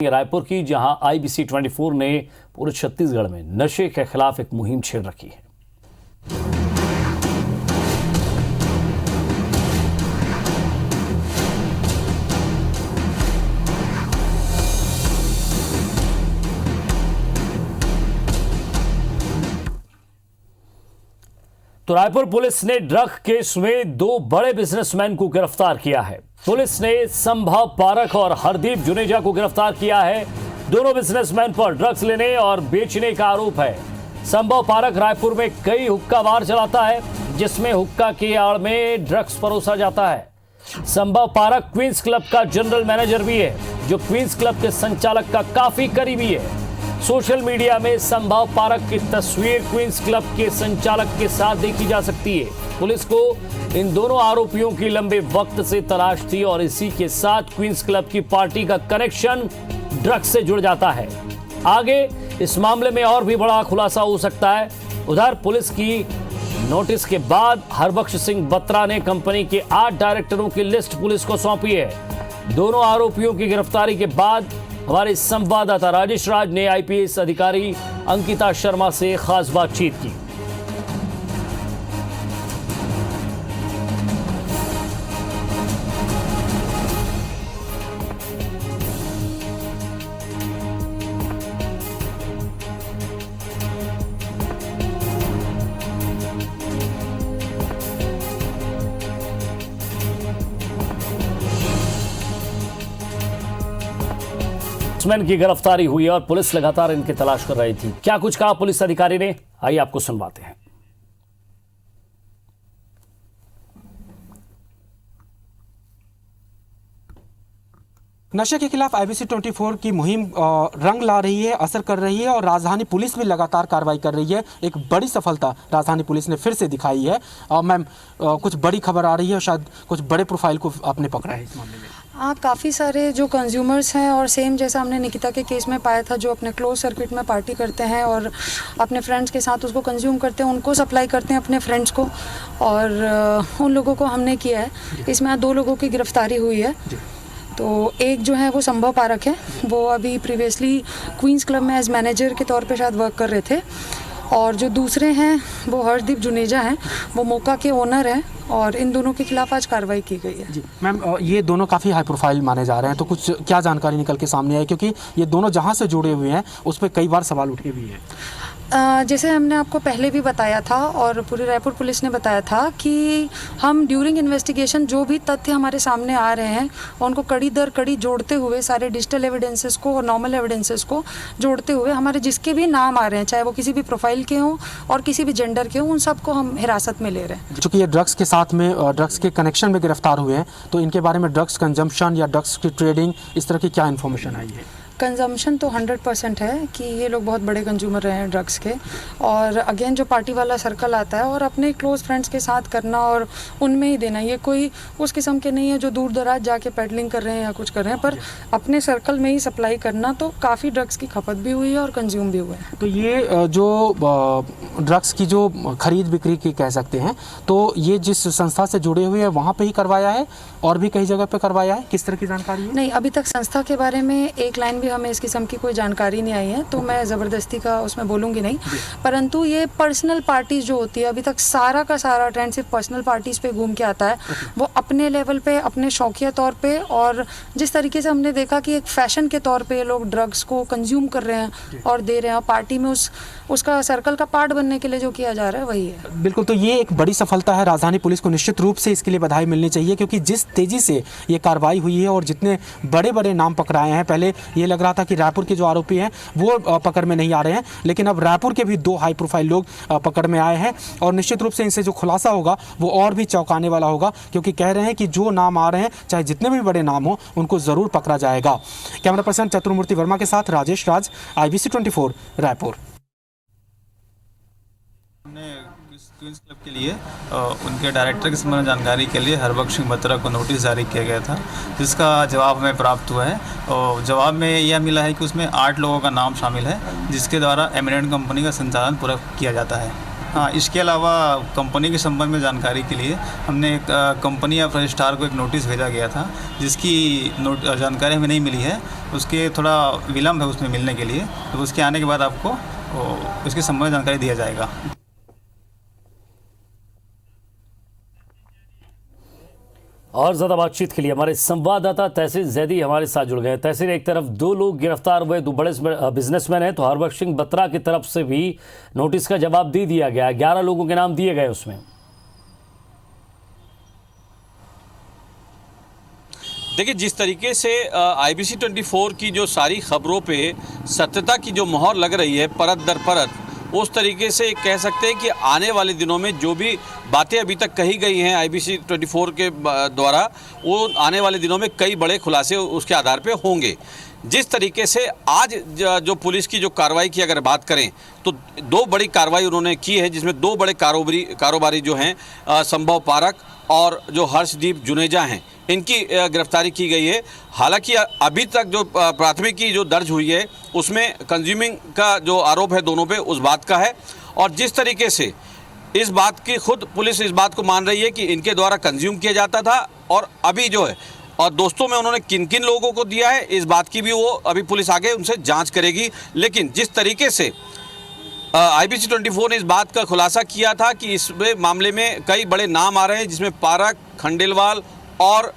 रायपुर की, जहां IBC 24 ने पूरे छत्तीसगढ़ में नशे के खिलाफ एक मुहिम छेड़ रखी है। तो रायपुर पुलिस ने ड्रग केस में 2 बड़े बिजनेसमैन को गिरफ्तार किया है। पुलिस ने संभव पारख और हरदीप जुनेजा को गिरफ्तार किया है। दोनों बिजनेसमैन पर ड्रग्स लेने और बेचने का आरोप है। संभव पारख रायपुर में कई हुक्का बार चलाता है, जिसमें हुक्का की आड़ में ड्रग्स परोसा जाता है। संभव पारख क्वींस क्लब का जनरल मैनेजर भी है, जो क्वींस क्लब के संचालक का काफी करीबी है। सोशल मीडिया में संभव पारख की तस्वीर क्वींस क्लब के संचालक के साथ देखी जा सकती है। पुलिस को इन दोनों आरोपियों की लंबे वक्त से तलाश थी और इसी के साथ क्वींस क्लब की पार्टी का कनेक्शन ड्रग्स से जुड़ जाता है। आगे इस मामले में और भी बड़ा खुलासा हो सकता है। उधर पुलिस की नोटिस के बाद हरबख्श सिंह बत्रा ने कंपनी के 8 डायरेक्टरों की लिस्ट पुलिस को सौंपी है। दोनों आरोपियों की गिरफ्तारी के बाद हमारे संवाददाता राजेश राज ने IPS अधिकारी अंकिता शर्मा से खास बातचीत की। बिजनेसमैन की गिरफ्तारी हुई और पुलिस लगातार इनकी तलाश कर रही थी। क्या कुछ कहा पुलिस अधिकारी ने, आइए आपको सुनवाते हैं। नशे के खिलाफ IBC 24 की मुहिम रंग ला रही है, असर कर रही है और राजधानी पुलिस भी लगातार कार्रवाई कर रही है। एक बड़ी सफलता राजधानी पुलिस ने फिर से दिखाई है। मैम, कुछ बड़ी खबर आ रही है और शायद कुछ बड़े प्रोफाइल को आपने पकड़ा है इस मामले में। हाँ, काफ़ी सारे जो कंज्यूमर्स हैं और सेम जैसा हमने निकिता के केस में पाया था, जो अपने क्लोज सर्किट में पार्टी करते हैं और अपने फ्रेंड्स के साथ उसको कंज्यूम करते हैं, उनको सप्लाई करते हैं अपने फ्रेंड्स को, और उन लोगों को हमने किया है। इसमें 2 लोगों की गिरफ्तारी हुई है। तो एक जो है वो संभव पारख है, वो अभी प्रीवियसली क्वींस क्लब में एज मैनेजर के तौर पे शायद वर्क कर रहे थे, और जो दूसरे हैं वो हरदीप जुनेजा हैं, वो मोका के ओनर हैं, और इन दोनों के खिलाफ आज कार्रवाई की गई है। जी मैम, ये दोनों काफ़ी हाई प्रोफाइल माने जा रहे हैं, तो कुछ क्या जानकारी निकल के सामने आई, क्योंकि ये दोनों जहाँ से जुड़े हुए हैं उस पर कई बार सवाल उठे भी हैं। जैसे हमने आपको पहले भी बताया था और पूरी रायपुर पुलिस ने बताया था कि हम ड्यूरिंग इन्वेस्टिगेशन जो भी तथ्य हमारे सामने आ रहे हैं उनको कड़ी दर कड़ी जोड़ते हुए, सारे डिजिटल एविडेंसेस को और नॉर्मल एविडेंसेस को जोड़ते हुए, हमारे जिसके भी नाम आ रहे हैं, चाहे वो किसी भी प्रोफाइल के हों और किसी भी जेंडर के हों, उन सबको हम हिरासत में ले रहे हैं। चूँकि ये ड्रग्स के साथ में ड्रग्स के कनेक्शन में गिरफ्तार हुए हैं, तो इनके बारे में ड्रग्स कंजम्पशन या ड्रग्स की ट्रेडिंग, इस तरह की क्या इन्फॉर्मेशन आई है? कंजम्पशन तो 100% है कि ये लोग बहुत बड़े कंज्यूमर रहे हैं ड्रग्स के, और अगेन जो पार्टी वाला सर्कल आता है और अपने क्लोज फ्रेंड्स के साथ करना और उनमें ही देना, ये कोई उस किस्म के नहीं है जो दूर दराज जाके पेडलिंग कर रहे हैं या कुछ कर रहे हैं, पर अपने सर्कल में ही सप्लाई करना। तो काफ़ी ड्रग्स की खपत भी हुई है और कंज्यूम भी हुए हैं। तो ये जो ड्रग्स की जो खरीद बिक्री की कह सकते हैं, तो ये जिस संस्था से जुड़े हुए हैं वहाँ पर ही करवाया है और भी कई जगह पर करवाया है, किस तरह की जानकारी है? नहीं, अभी तक संस्था के बारे में एक लाइन भी हमें इस किस्म की कोई जानकारी नहीं आई है, तो मैं ज़बरदस्ती का उसमें बोलूँगी नहीं। परंतु ये पर्सनल पार्टीज़ जो होती है, अभी तक सारा का सारा ट्रेंड सिर्फ पर्सनल पार्टीज़ पे घूम के आता है। वो अपने लेवल पे, अपने शौकिया तौर पे, और जिस तरीके से हमने देखा कि एक फ़ैशन के तौर पे लोग ड्रग्स को कंज्यूम कर रहे हैं और दे रहे हैं, पार्टी में उसका सर्कल का पार्ट बनने के लिए जो किया जा रहा है वही है। बिल्कुल, तो ये एक बड़ी सफलता है राजधानी पुलिस को, निश्चित रूप से इसके लिए बधाई मिलनी चाहिए, क्योंकि जिस तेज़ी से ये कार्रवाई हुई है और जितने बड़े बड़े नाम पकड़ाए हैं, पहले ये लग रहा था कि रायपुर के जो आरोपी हैं वो पकड़ में नहीं आ रहे हैं, लेकिन अब रायपुर के भी 2 हाई प्रोफाइल लोग पकड़ में आए हैं, और निश्चित रूप से इनसे जो खुलासा होगा वो और भी चौंकाने वाला होगा, क्योंकि कह रहे हैं कि जो नाम आ रहे हैं, चाहे जितने भी बड़े नाम हो, उनको ज़रूर पकड़ा जाएगा। कैमरा पर्सन चतुर्मूर्ति वर्मा के साथ Rajesh Raj, IBC 24 Raipur. Queen's club के लिए उनके डायरेक्टर के संबंध में जानकारी के लिए हरबख्श सिंह बत्रा को नोटिस जारी किया गया था, जिसका जवाब हमें प्राप्त हुआ है। और जवाब में यह मिला है कि उसमें 8 लोगों का नाम शामिल है, जिसके द्वारा एमिनेंट कंपनी का संचालन पूरा किया जाता है। हाँ, इसके अलावा कंपनी के संबंध में जानकारी के लिए हमने एक कंपनी ऑफ रजिस्ट्रार को एक नोटिस भेजा गया था, जिसकी जानकारी हमें नहीं मिली है। उसके थोड़ा विलम्ब है उसमें मिलने के लिए, तो उसके आने के बाद आपको उसके संबंध में जानकारी दिया जाएगा। और ज़्यादा बातचीत के लिए हमारे संवाददाता तहसीर जैदी हमारे साथ जुड़ गए। तहसीर, एक तरफ 2 लोग गिरफ्तार हुए, 2 बड़े बिजनेसमैन हैं, तो हरबख्श सिंह बत्रा की तरफ से भी नोटिस का जवाब दे दिया गया। 11 लोगों के नाम दिए गए उसमें। देखिए, जिस तरीके से IBC 24 की जो सारी खबरों पे सत्यता की जो मोहर लग रही है परत दर परत, उस तरीके से कह सकते हैं कि आने वाले दिनों में जो भी बातें अभी तक कही गई हैं IBC 24 के द्वारा, वो आने वाले दिनों में कई बड़े खुलासे उसके आधार पे होंगे। जिस तरीके से आज जो पुलिस की जो कार्रवाई की अगर बात करें तो 2 बड़ी कार्रवाई उन्होंने की है, जिसमें 2 बड़े कारोबारी जो हैं संभव पारक और जो हर्षदीप जुनेजा हैं, इनकी गिरफ्तारी की गई है। हालांकि अभी तक जो प्राथमिकी जो दर्ज हुई है उसमें कंज्यूमिंग का जो आरोप है दोनों पे उस बात का है। और जिस तरीके से इस बात की खुद पुलिस इस बात को मान रही है कि इनके द्वारा कंज्यूम किया जाता था, और अभी जो है और दोस्तों में उन्होंने किन किन लोगों को दिया है इस बात की भी वो अभी पुलिस आगे उनसे जांच करेगी। लेकिन जिस तरीके से IBC 24 ने इस बात का खुलासा किया था कि इस मामले में कई बड़े नाम आ रहे हैं, जिसमें पारक, खंडेलवाल और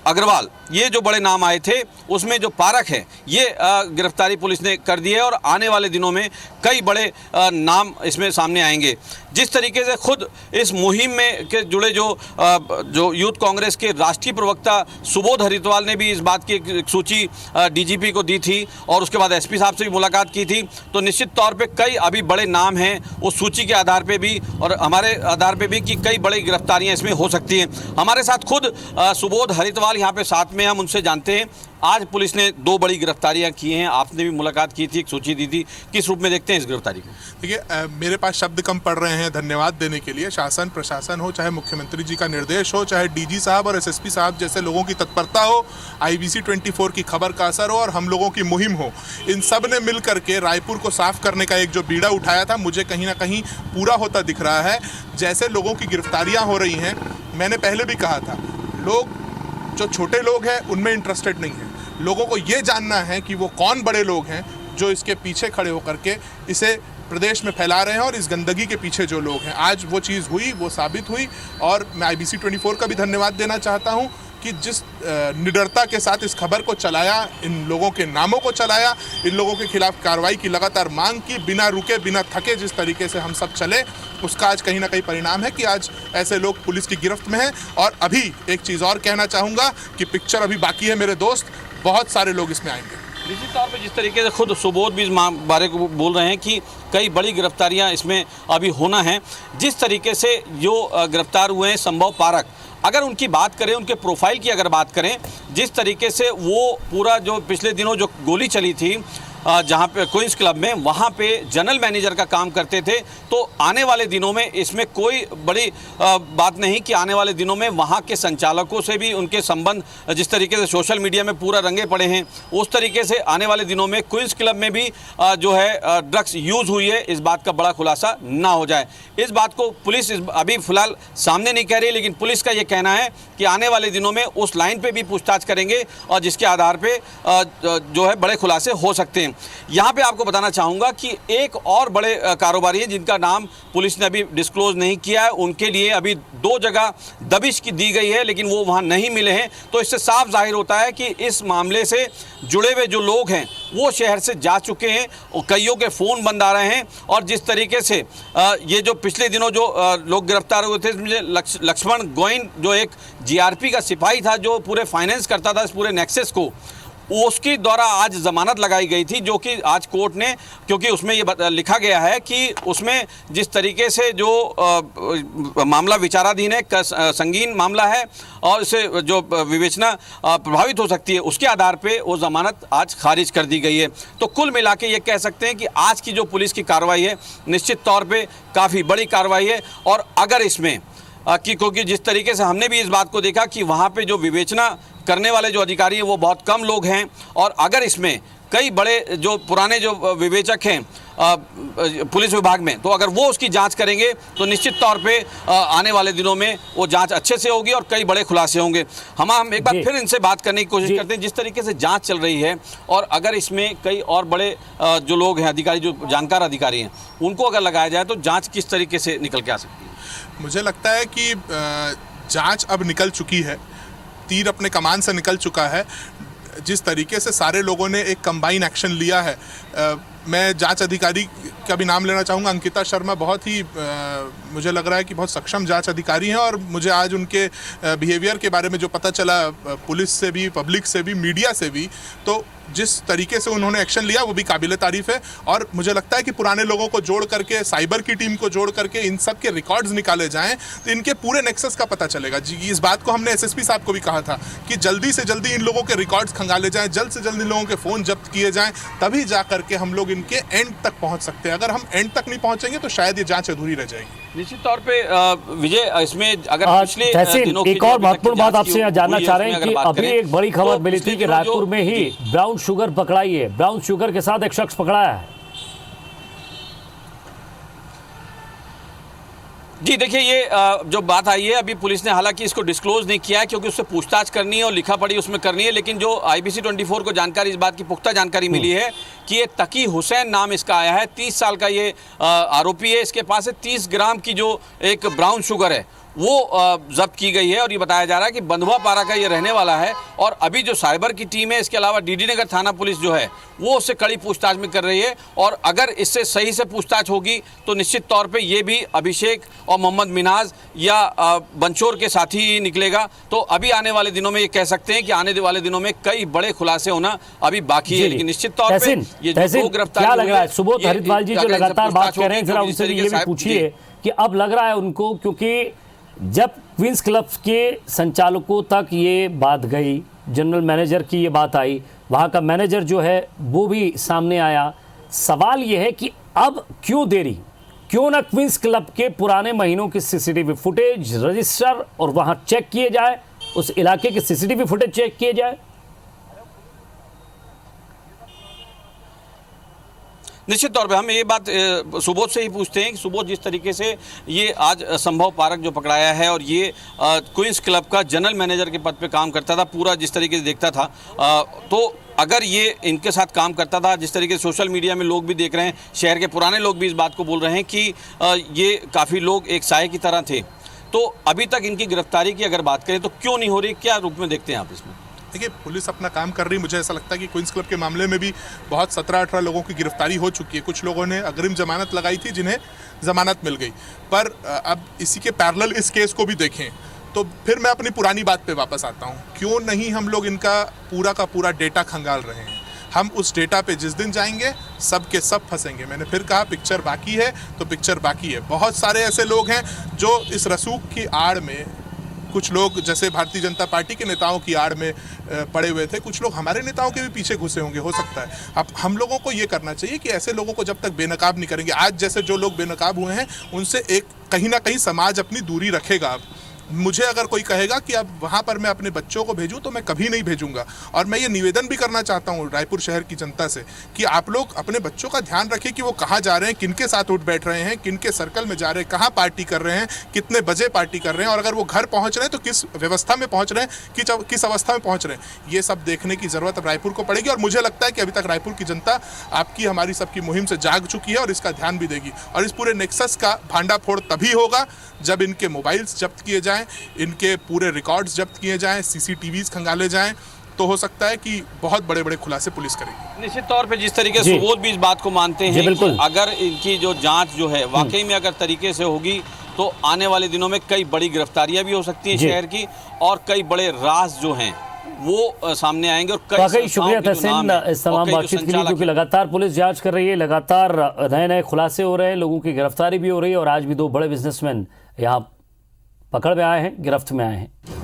अग्रवाल, ये जो बड़े नाम आए थे उसमें जो पारक है ये गिरफ्तारी पुलिस ने कर दी है, और आने वाले दिनों में कई बड़े नाम इसमें सामने आएंगे। जिस तरीके से खुद इस मुहिम में के जुड़े जो यूथ कांग्रेस के राष्ट्रीय प्रवक्ता सुबोध हरितवाल ने भी इस बात की एक सूची DGP को दी थी, और उसके बाद SP साहब से भी मुलाकात की थी। तो निश्चित तौर पे कई अभी बड़े नाम हैं उस सूची के आधार पे भी और हमारे आधार पे भी कि कई बड़ी गिरफ्तारियां इसमें हो सकती हैं। हमारे साथ खुद सुबोध हरितवाल यहाँ पे साथ में, हम उनसे जानते हैं आज पुलिस ने 2 बड़ी गिरफ्तारियां की हैं। आपने भी मुलाकात की थी, एक सूची दी थी, किस रूप में देखते हैं इस गिरफ्तारी को? देखिए, मेरे पास शब्द कम पड़ रहे हैं धन्यवाद देने के लिए। शासन प्रशासन हो, चाहे मुख्यमंत्री जी का निर्देश हो, चाहे DG साहब और SSP साहब जैसे लोगों की तत्परता हो, IBC 24 की खबर का असर हो और हम लोगों की मुहिम हो, इन सब ने मिल करके रायपुर को साफ करने का एक जो बीड़ा उठाया था, मुझे कहीं ना कहीं पूरा होता दिख रहा है। जैसे लोगों की गिरफ्तारियाँ हो रही हैं, मैंने पहले भी कहा था, लोग जो छोटे लोग हैं उनमें इंटरेस्टेड नहीं है। लोगों को ये जानना है कि वो कौन बड़े लोग हैं जो इसके पीछे खड़े होकर के इसे प्रदेश में फैला रहे हैं, और इस गंदगी के पीछे जो लोग हैं। आज वो चीज़ हुई, वो साबित हुई, और मैं IBC 24 का भी धन्यवाद देना चाहता हूं कि जिस निडरता के साथ इस खबर को चलाया, इन लोगों के नामों को चलाया, इन लोगों के खिलाफ कार्रवाई की लगातार मांग की, बिना रुके बिना थके जिस तरीके से हम सब चले, उसका आज कहीं ना कहीं परिणाम है कि आज ऐसे लोग पुलिस की गिरफ्त में हैं। और अभी एक चीज़ और कहना चाहूँगा कि पिक्चर अभी बाकी है मेरे दोस्त, बहुत सारे लोग इसमें आएंगे। निश्चित तौर पे जिस तरीके से खुद सुबोध भी इस बारे को बोल रहे हैं कि कई बड़ी गिरफ्तारियां इसमें अभी होना है। जिस तरीके से जो गिरफ्तार हुए हैं संभव पारक, अगर उनकी बात करें, उनके प्रोफाइल की अगर बात करें, जिस तरीके से वो पूरा जो पिछले दिनों जो गोली चली थी जहाँ पे क्वींस क्लब में, वहाँ पे जनरल मैनेजर का काम करते थे। तो आने वाले दिनों में इसमें कोई बड़ी बात नहीं कि आने वाले दिनों में वहाँ के संचालकों से भी उनके संबंध जिस तरीके से सोशल मीडिया में पूरा रंगे पड़े हैं, उस तरीके से आने वाले दिनों में क्वींस क्लब में भी जो है ड्रग्स यूज़ हुई है, इस बात का बड़ा खुलासा ना हो जाए। इस बात को पुलिस अभी फ़िलहाल सामने नहीं कह रही, लेकिन पुलिस का ये कहना है कि आने वाले दिनों में उस लाइन पर भी पूछताछ करेंगे, और जिसके आधार पर जो है बड़े खुलासे हो सकते हैं। यहाँ पे आपको बताना चाहूँगा कि एक और बड़े कारोबारी हैं जिनका नाम पुलिस ने अभी डिस्क्लोज नहीं किया है। उनके लिए अभी 2 जगह दबिश की दी गई है, लेकिन वो वहाँ नहीं मिले हैं। तो इससे साफ जाहिर होता है कि इस मामले से जुड़े हुए जो लोग हैं वो शहर से जा चुके हैं, और कईयों के फ़ोन बंद आ रहे हैं। और जिस तरीके से ये जो पिछले दिनों जो लोग गिरफ्तार हुए थे, इसमें लक्ष्मण गोइन जो एक GRP का सिपाही था जो पूरे फाइनेंस करता था इस पूरे नेक्सस को, उसके द्वारा आज जमानत लगाई गई थी, जो कि आज कोर्ट ने, क्योंकि उसमें ये लिखा गया है कि उसमें जिस तरीके से जो मामला विचाराधीन है, संगीन मामला है और इसे जो विवेचना प्रभावित हो सकती है, उसके आधार पे वो जमानत आज खारिज कर दी गई है। तो कुल मिला के ये कह सकते हैं कि आज की जो पुलिस की कार्रवाई है निश्चित तौर पे काफ़ी बड़ी कार्रवाई है, और अगर इसमें कि क्योंकि जिस तरीके से हमने भी इस बात को देखा कि वहाँ पे जो विवेचना करने वाले जो अधिकारी हैं वो बहुत कम लोग हैं, और अगर इसमें कई बड़े जो पुराने जो विवेचक हैं पुलिस विभाग में, तो अगर वो उसकी जांच करेंगे तो निश्चित तौर पे आने वाले दिनों में वो जांच अच्छे से होगी और कई बड़े खुलासे होंगे। हम एक बार फिर इनसे बात करने की कोशिश करते हैं। जिस तरीके से जांच चल रही है और अगर इसमें कई और बड़े जो लोग हैं अधिकारी, जो जानकार अधिकारी हैं, उनको अगर लगाया जाए तो जांच किस तरीके से निकल के आ सकती है? मुझे लगता है कि जांच अब निकल चुकी है, तीर अपने कमान से निकल चुका है। जिस तरीके से सारे लोगों ने एक कंबाइन एक्शन लिया है, मैं जांच अधिकारी का भी नाम लेना चाहूँगा, अंकिता शर्मा बहुत ही मुझे लग रहा है कि बहुत सक्षम जांच अधिकारी हैं, और मुझे आज उनके बिहेवियर के बारे में जो पता चला पुलिस से भी, पब्लिक से भी, मीडिया से भी, तो जिस तरीके से उन्होंने एक्शन लिया वो भी काबिले तारीफ है। और मुझे लगता है कि पुराने लोगों को जोड़ करके, साइबर की टीम को जोड़ करके इन सब के रिकॉर्ड्स निकाले जाएं तो इनके पूरे नेक्सस का पता चलेगा। जी, इस बात को हमने एसएसपी साहब को भी कहा था कि जल्दी से जल्दी इन लोगों के रिकॉर्ड्स खंगाले जाएं, जल्द से जल्द इन लोगों के फ़ोन जब्त किए जाएं, तभी जा करके हम लोग इनके एंड तक पहुँच सकते हैं। अगर हम एंड तक नहीं पहुँचेंगे तो शायद ये जाँच अधूरी रह जाएगी। निश्चित तौर पे विजय, इसमें अगर पिछले दिनों एक और महत्वपूर्ण बात आपसे यहाँ जानना चाह रहे हैं कि अभी एक बड़ी खबर मिली थी कि रायपुर में ही ब्राउन शुगर पकड़ाई है, ब्राउन शुगर के साथ एक शख्स पकड़ाया है। जी देखिए, ये जो बात आई है, अभी पुलिस ने हालांकि इसको डिस्क्लोज नहीं किया है क्योंकि उससे पूछताछ करनी है और लिखा पढ़ी उसमें करनी है, लेकिन जो IBC 24 को जानकारी, इस बात की पुख्ता जानकारी मिली है कि ये तकी हुसैन नाम इसका आया है, 30 साल का ये आरोपी है। इसके पास से 30 ग्राम की जो एक ब्राउन शुगर है वो जब्त की गई है, और ये बताया जा रहा है कि बंधुआ पारा का ये रहने वाला है। और अभी जो साइबर की टीम है, इसके अलावा DD नगर थाना पुलिस जो है वो उससे कड़ी पूछताछ में कर रही है, और अगर इससे सही से पूछताछ होगी तो निश्चित तौर पे ये भी अभिषेक और मोहम्मद मिनाज या बंचोर के साथ ही निकलेगा। तो अभी आने वाले दिनों में ये कह सकते हैं कि आने वाले दिनों में कई बड़े खुलासे होना अभी बाकी है, लेकिन निश्चित तौर पे ये जो दो गिरफ्तारी, क्या लग रहा है सुबोध हरिद्वाल जी जो लगातार बात कर रहे हैं, जरा उनसे ये भी पूछिए कि अब लग रहा है उनको, क्योंकि जब क्वींस क्लब के संचालकों तक ये बात गई, जनरल मैनेजर की ये बात आई, वहाँ का मैनेजर जो है वो भी सामने आया, सवाल ये है कि अब क्यों देरी, क्यों ना क्वींस क्लब के पुराने महीनों की CCTV फुटेज, रजिस्टर और वहाँ चेक किए जाए, उस इलाके के CCTV फुटेज चेक किए जाए। निश्चित तौर पे हम ये बात सुबोध से ही पूछते हैं कि सुबोध, जिस तरीके से ये आज संभव पारक जो पकड़ाया है, और ये क्वींस क्लब का जनरल मैनेजर के पद पे काम करता था, पूरा जिस तरीके से देखता था, तो अगर ये इनके साथ काम करता था, जिस तरीके से सोशल मीडिया में लोग भी देख रहे हैं, शहर के पुराने लोग भी इस बात को बोल रहे हैं कि ये काफ़ी लोग एक साये की तरह थे, तो अभी तक इनकी गिरफ्तारी की अगर बात करें तो क्यों नहीं हो रही, क्या रूप में देखते हैं आप इसमें? देखिए, पुलिस अपना काम कर रही। मुझे ऐसा लगता है कि क्वींस क्लब के मामले में भी बहुत 17-18 लोगों की गिरफ्तारी हो चुकी है। कुछ लोगों ने अग्रिम जमानत लगाई थी जिन्हें जमानत मिल गई, पर अब इसी के पैरेलल इस केस को भी देखें तो फिर मैं अपनी पुरानी बात पे वापस आता हूँ। क्यों नहीं हम लोग इनका पूरा का पूरा डेटा खंगाल रहे हैं? हम उस डेटा पे जिस दिन जाएंगे सब के सब फंसेंगे। मैंने फिर कहा, पिक्चर बाकी है तो पिक्चर बाकी है। बहुत सारे ऐसे लोग हैं जो इस रसूख की आड़ में, कुछ लोग जैसे भारतीय जनता पार्टी के नेताओं की आड़ में पड़े हुए थे, कुछ लोग हमारे नेताओं के भी पीछे घुसे होंगे, हो सकता है। अब हम लोगों को ये करना चाहिए कि ऐसे लोगों को जब तक बेनकाब नहीं करेंगे, आज जैसे जो लोग बेनकाब हुए हैं उनसे एक कहीं ना कहीं समाज अपनी दूरी रखेगा। मुझे अगर कोई कहेगा कि अब वहाँ पर मैं अपने बच्चों को भेजूं तो मैं कभी नहीं भेजूंगा। और मैं ये निवेदन भी करना चाहता हूँ रायपुर शहर की जनता से कि आप लोग अपने बच्चों का ध्यान रखें कि वो कहाँ जा रहे हैं, किनके साथ उठ बैठ रहे हैं, किनके सर्कल में जा रहे हैं, कहाँ पार्टी कर रहे हैं, कितने बजे पार्टी कर रहे हैं, और अगर वो घर पहुँच रहे हैं तो किस व्यवस्था में पहुँच रहे हैं, किस अवस्था में पहुँच रहे हैं। ये सब देखने की ज़रूरत अब रायपुर को पड़ेगी, और मुझे लगता है कि अभी तक रायपुर की जनता आपकी, हमारी सबकी मुहिम से जाग चुकी है और इसका ध्यान भी देगी। और इस पूरे नेक्सस का भांडाफोड़ तभी होगा जब इनके मोबाइल्स जब्त किए जाएं, इनके पूरे रिकॉर्ड्स जब्त किए जाएं, CCTVs खंगाले जाएं, तो हो सकता है कि बहुत बड़े बड़े खुलासे पुलिस करेगी। निश्चित तौर पे जिस तरीके से सुबोध भी इस बात को मानते हैं कि अगर इनकी जो जांच जो है वाकई में अगर तरीके से होगी तो आने वाले दिनों में कई बड़ी गिरफ्तारियां भी हो सकती हैं शहर की, और कई बड़े राज जो हैं वो सामने आएंगे। और कई शुक्रिया तहसीन इस तमाम बातचीत के लिए, क्योंकि लगातार पुलिस जांच कर रही है, लगातार नए नए खुलासे हो रहे हैं, लोगों की गिरफ्तारी भी हो रही है, और आज भी 2 बड़े बिजनेसमैन यहाँ पकड़ में आए हैं, गिरफ्त में आए हैं।